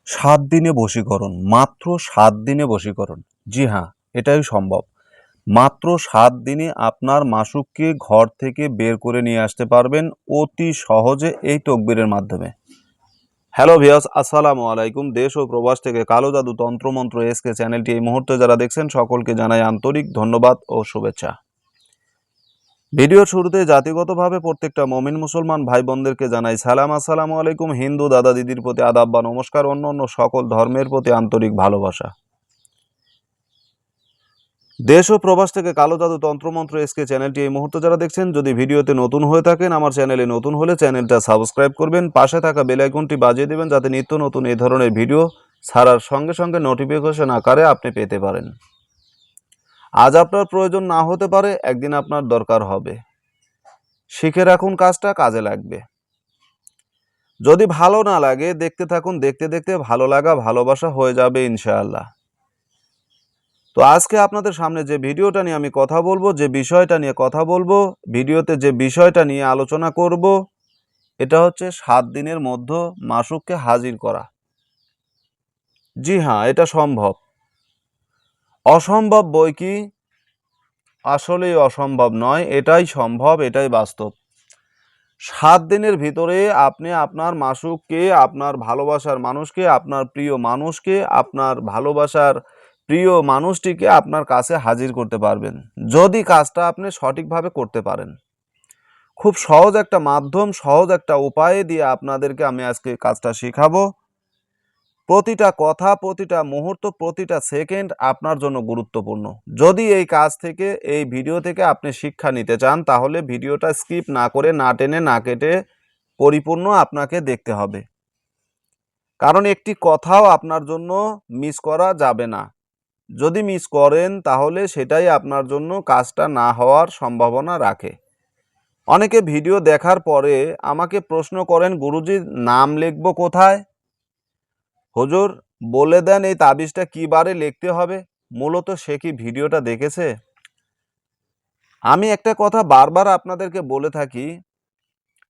7 দিনে বশীকরণ, মাত্র 7 দিনে বশীকরণ। জি হ্যাঁ, এটাই সম্ভব। মাত্র 7 দিনে আপনার মাসুককে ঘর থেকে বের করে নিয়ে আসতে পারবেন অতি সহজে এই তকবীরের মাধ্যমে। হ্যালো ভিউয়ার্স, আসসালামু আলাইকুম। দেশ ও প্রবাস থেকে কালো জাদু তন্ত্রমন্ত্র এসকে চ্যানেলটি এই মুহূর্তে যারা দেখছেন সকলকে জানাই আন্তরিক ধন্যবাদ ও শুভেচ্ছা। ভিডিওর শুরুতে জাতিগতভাবে প্রত্যেকটা মমিন মুসলমান ভাই বোনদেরকে জানাই সালাম, আসসালামু আলাইকুম। হিন্দু দাদা দিদির প্রতি আদাব বা নমস্কার, অন্য অন্য সকল ধর্মের প্রতি আন্তরিক ভালোবাসা। দেশ ও প্রবাস থেকে কালো জাদু তন্ত্রমন্ত্র এসকে চ্যানেলটি এই মুহূর্তে যারা দেখছেন, যদি ভিডিওতে নতুন হয়ে থাকেন, আমার চ্যানেলে নতুন হলে চ্যানেলটা সাবস্ক্রাইব করবেন, পাশে থাকা বেল আইকনটি বাজিয়ে দেবেন যাতে নিত্য নতুন এই ধরনের ভিডিও ছাড়ার সঙ্গে সঙ্গে নোটিফিকেশন আকারে আপনি পেতে পারেন। আজ আপনার প্রয়োজন না হতে পারে, একদিন আপনার দরকার হবে। শিখে রাখুন, কাজটা কাজে লাগবে। যদি ভালো না লাগে দেখতে থাকুন, দেখতে দেখতে ভালো লাগা ভালোবাসা হয়ে যাবে ইনশাআল্লাহ। তো আজকে আপনাদের সামনে যে ভিডিওটা নিয়ে আমি কথা বলবো, যে বিষয়টা নিয়ে কথা বলবো, ভিডিওতে যে বিষয়টা নিয়ে আলোচনা করব, এটা হচ্ছে 7 দিনের মধ্যে মাসুককে হাজির করা। জি হ্যাঁ, এটা সম্ভব। অসম্ভব বই কি? আসলেই অসম্ভব নয়, এটাই সম্ভব, এটাই বাস্তব। 7 দিনের ভিতরে আপনি আপনার মাসুককে, আপনার ভালোবাসার মানুষকে, আপনার প্রিয় মানুষকে, আপনার ভালোবাসার প্রিয় মানুষটিকে আপনার কাছে হাজির করতে পারবেন, যদি কাজটা আপনি সঠিকভাবে করতে পারেন। খুব সহজ একটা মাধ্যম, সহজ একটা উপায় দিয়ে আপনাদেরকে আমি আজকে কাজটা শেখাবো। প্রতিটা কথা, প্রতিটা মুহূর্ত, প্রতিটা সেকেন্ড আপনার জন্য গুরুত্বপূর্ণ। যদি এই কাজ থেকে, এই ভিডিও থেকে আপনি শিক্ষা নিতে চান, তাহলে ভিডিওটা স্কিপ না করে, না টেনে, না কেটে পরিপূর্ণ আপনাকে দেখতে হবে। কারণ একটি কথাও আপনার জন্য মিস করা যাবে না। যদি মিস করেন তাহলে সেটাই আপনার জন্য কাজটা না হওয়ার সম্ভাবনা রাখে। অনেকে ভিডিও দেখার পরে আমাকে প্রশ্ন করেন, গুরুজি নাম লিখবো কোথায়? হুজুর বলে দেন এই তাবিজটা কী বারে লিখতে হবে। মূলত সে কি ভিডিওটা দেখেছে? আমি একটা কথা বারবার আপনাদেরকে বলে থাকি,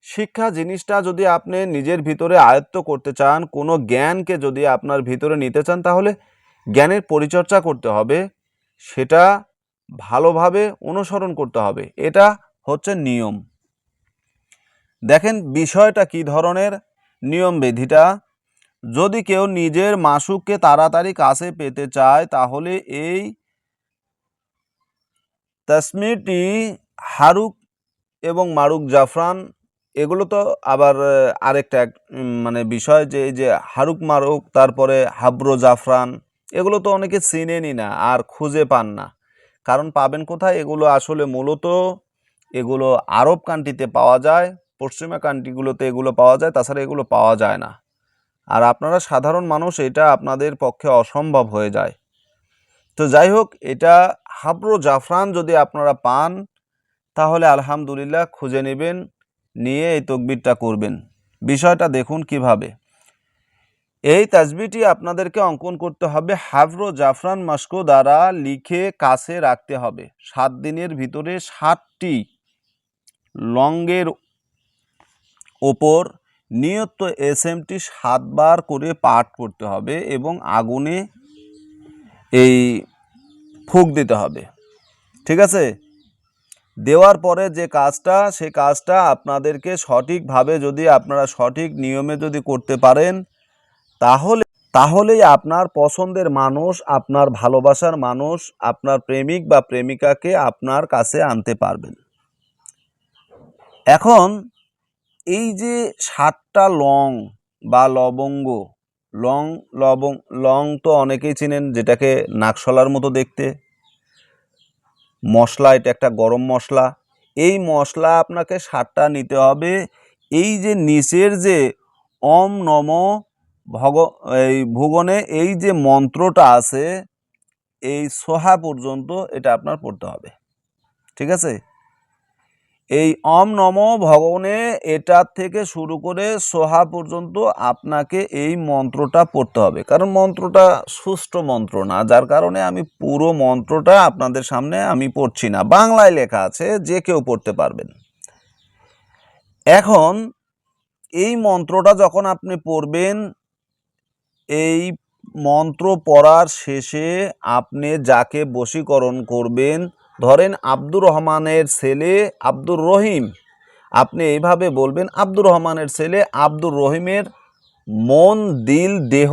শিক্ষা জিনিসটা যদি আপনি নিজের ভিতরে আয়ত্ত করতে চান, কোনো জ্ঞানকে যদি আপনার ভিতরে নিতে চান, তাহলে জ্ঞানের পরিচর্যা করতে হবে, সেটা ভালোভাবে অনুসরণ করতে হবে। এটা হচ্ছে নিয়ম। দেখেন বিষয়টা কি ধরনের, নিয়ম বিধিটা। যদি কেউ নিজের মাসুককে তাড়াতাড়ি কাছে পেতে চায়, তাহলে এই তাসমিটি হারুক এবং মারুক জাফরান, এগুলো তো আবার আরেকটা মানে বিষয়, যে এই যে হারুক মারুক, তারপরে হাব্রো জাফরান, এগুলো তো অনেকে চিনেনই না আর খুঁজে পান না। কারণ পাবেন কোথায়? এগুলো আসলে মূলত এগুলো আরব কান্ট্রিতে পাওয়া যায়, পশ্চিমা কান্ট্রিগুলোতে এগুলো পাওয়া যায়, তাছাড়া এগুলো পাওয়া যায় না। আর আপনারা সাধারণ মানুষ, এটা আপনাদের পক্ষে অসম্ভব হয়ে যায়। তো যাই হোক, এটা হাব্রো জাফরান যদি আপনারা পান, তাহলে আলহামদুলিল্লাহ খুঁজে নেবেন, নিয়ে এই তকবিরটা করবেন। বিষয়টা দেখুন কিভাবে। এই তাসবিহটি আপনাদেরকে অঙ্কন করতে হবে, হাব্রো জাফরান মাস্কো দ্বারা লিখে কাছে রাখতে হবে। 7 দিনের ভিতরে 7টি লংয়ের ওপর নিয়ত এসএমটি 7 বার করে পাঠ করতে হবে এবং আগুনে এই ফুঁক দিতে হবে। ঠিক আছে? দেওয়ার পরে যে কাজটা, সে কাজটা আপনাদেরকে সঠিকভাবে, যদি আপনারা সঠিক নিয়মে যদি করতে পারেন, তাহলেই আপনার পছন্দের মানুষ, আপনার ভালোবাসার মানুষ, আপনার প্রেমিক বা প্রেমিকাকে আপনার কাছে আনতে পারবেন। এখন এই যে 7টা লং বা লবঙ্গ, লং তো অনেকেই চিনেন, যেটাকে নাকশলার মতো দেখতে। মশলা, এটা একটা গরম মশলা। এই মশলা আপনাকে 7টা নিতে হবে। এই যে নিচের যে ওম নম এই ভুবনে এই যে মন্ত্রটা আছে, এই সোহা পর্যন্ত এটা আপনার পড়তে হবে। ঠিক আছে? এই ওম নম ভগবানে, এটার থেকে শুরু করে সোহা পর্যন্ত আপনাকে এই মন্ত্রটা পড়তে হবে। কারণ মন্ত্রটা সুষ্ঠু মন্ত্র না, যার কারণে আমি পুরো মন্ত্রটা আপনাদের সামনে আমি পড়ছি না, বাংলায় লেখা আছে, যে কেউ পড়তে পারবেন। এখন এই মন্ত্রটা যখন আপনি পড়বেন, এই মন্ত্র পড়ার শেষে আপনি যাকে বশীকরণ করবেন, ধরেন আব্দুর রহমানের ছেলে আব্দুর রহিম, আপনি এইভাবে বলবেন, আব্দুর রহমানের ছেলে আব্দুর রহিমের মন, দিল, দেহ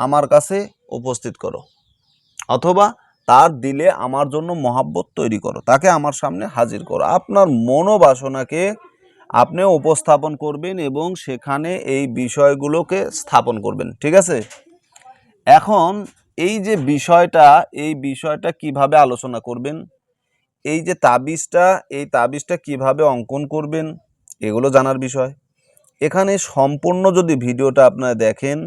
আমার কাছে উপস্থিত করো, অথবা তার দিলে আমার জন্য মহাব্বত তৈরি করো, তাকে আমার সামনে হাজির করো। আপনার মনোবাসনাকে আপনি উপস্থাপন করবেন এবং সেখানে এই বিষয়গুলোকে স্থাপন করবেন। ঠিক আছে? এখন এই যে এই বিষয়টা কিভাবে আলোচনা করবেন, এই যে এই তাবিজটা কিভাবে অঙ্কন করবেন, এগুলো জানার বিষয়। এখানে সম্পূর্ণ যদি ভিডিওটা আপনারা দেখেন,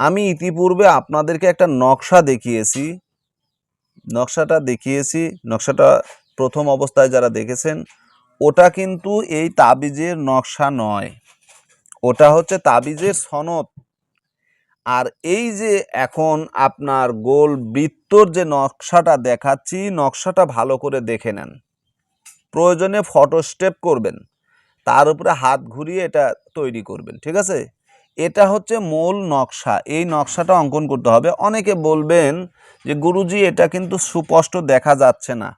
আমি ইতিপূর্বে আপনাদেরকে একটা নকশা দেখিয়েছি, নকশাটা প্রথম অবস্থায় যারা দেখেছেন, ওটা কিন্তু এই তাবিজের নকশা নয়, ওটা হচ্ছে তাবিজের সনদ। আর এই যে এখন আপনার গোল বৃত্তর যে নকশাটা দেখাচ্ছি, নকশাটা ভালো করে দেখে নেন, প্রয়োজনে ফটো স্টেপ করবেন, তার উপরে হাত ঘুরিয়ে এটা তৈরি করবেন। ঠিক আছে? এটা হচ্ছে মূল নকশা, এই নকশাটা অঙ্কন করতে হবে। অনেকে বলবেন যে গুরুজি এটা কিন্তু সুস্পষ্ট দেখা যাচ্ছে না।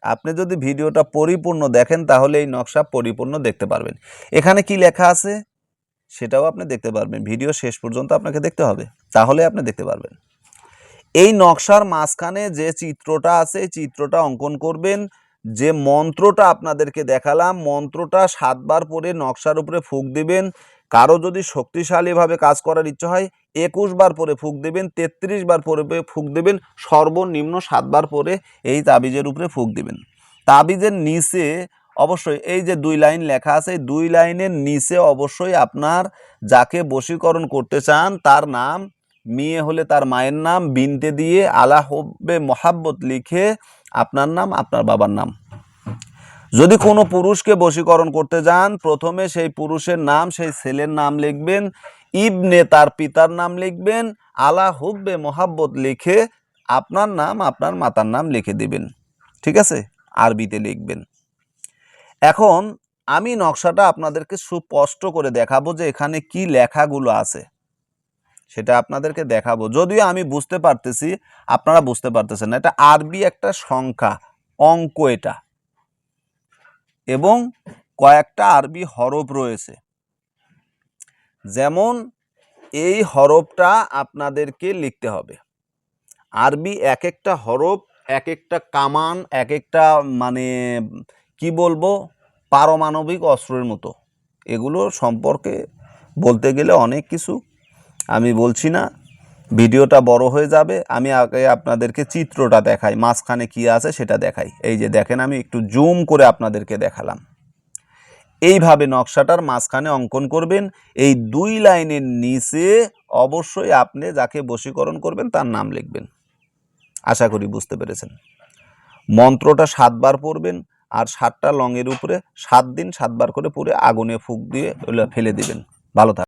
আপনি যদি ভিডিওটা পরিপূর্ণ দেখেন তাহলে এই নকশা পরিপূর্ণ দেখতে পারবেন। এখানে কি লেখা আছে সেটাও আপনি দেখতে পারবেন, ভিডিও শেষ পর্যন্ত আপনাকে দেখতে হবে, তাহলে আপনি দেখতে পারবেন। এই নকশার মাঝখানে যে চিত্রটা আছে, এই চিত্রটা অঙ্কন করবেন। যে মন্ত্রটা আপনাদেরকে দেখালাম, মন্ত্রটা 7 বার পরে নকশার উপরে ফুঁক দিবেন। কারো যদি শক্তিশালীভাবে কাজ করার ইচ্ছা হয় 21 বার পরে ফুঁক দেবেন, 33 বার পরে ফুঁক দেবেন, সর্বনিম্ন 7 বার পরে এই তাবিজের উপরে ফুঁক দিবেন। তাবিজের নিচে অবশ্যই এই যে 2 লাইন লেখা আছে, এই 2 লাইনের নিচে অবশ্যই আপনার যাকে বশীকরণ করতে চান তার নাম, মেয়ে হলে তার মায়ের নাম, বিনতে দিয়ে আলা হব্বে মহাব্বত লিখে আপনার নাম, আপনার বাবার নাম। যদি কোনো পুরুষকে বশীকরণ করতে যান, প্রথমে সেই পুরুষের নাম, সেই ছেলের নাম লিখবেন, ইবনে তার পিতার নাম লিখবেন, আলা হুব্বে মহাব্বত লিখে আপনার নাম, আপনার মাতার নাম লিখে দিবেন। ঠিক আছে? আরবিতে লিখবেন। এখন আমি নকশাটা আপনাদেরকে সুস্পষ্ট করে দেখাবো যে এখানে কি লেখাগুলো আছে, সেটা আপনাদেরকে দেখাবো। যদিও আমি বুঝতে পারতেছি, আপনারা বুঝতে পারতেছেন না। এটা আরবি একটা সংখ্যা, অঙ্ক এটা, এবং কয়েকটা আরবি হরফ রয়েছে। যেমন এই হরফটা আপনাদেরকে লিখতে হবে। আরবি এক একটা হরফ, এক একটা কামান, এক একটা মানে কি বলবো, পারমাণবিক অস্ত্রের মতো। এগুলো সম্পর্কে বলতে গেলে অনেক কিছু, আমি বলছি না, ভিডিওটা বড় হয়ে যাবে। আমি আগে আপনাদেরকে চিত্রটা দেখাই, মাঝখানে কি আছে সেটা দেখাই। এই যে দেখেন, আমি একটু জুম করে আপনাদেরকে দেখালাম। এইভাবে নকশাটার মাঝখানে অঙ্কন করবেন। এই 2 লাইনের নিচে অবশ্যই আপনি যাকে বশীকরণ করবেন তার নাম লিখবেন। আশা করি বুঝতে পেরেছেন। মন্ত্রটা 7 বার পড়বেন, আর 7টা লংয়ের উপরে 7 দিন 7 বার করে পুরো আগুনে ফুঁক দিয়ে ফেলে দিবেন। ভালো থাকবেন।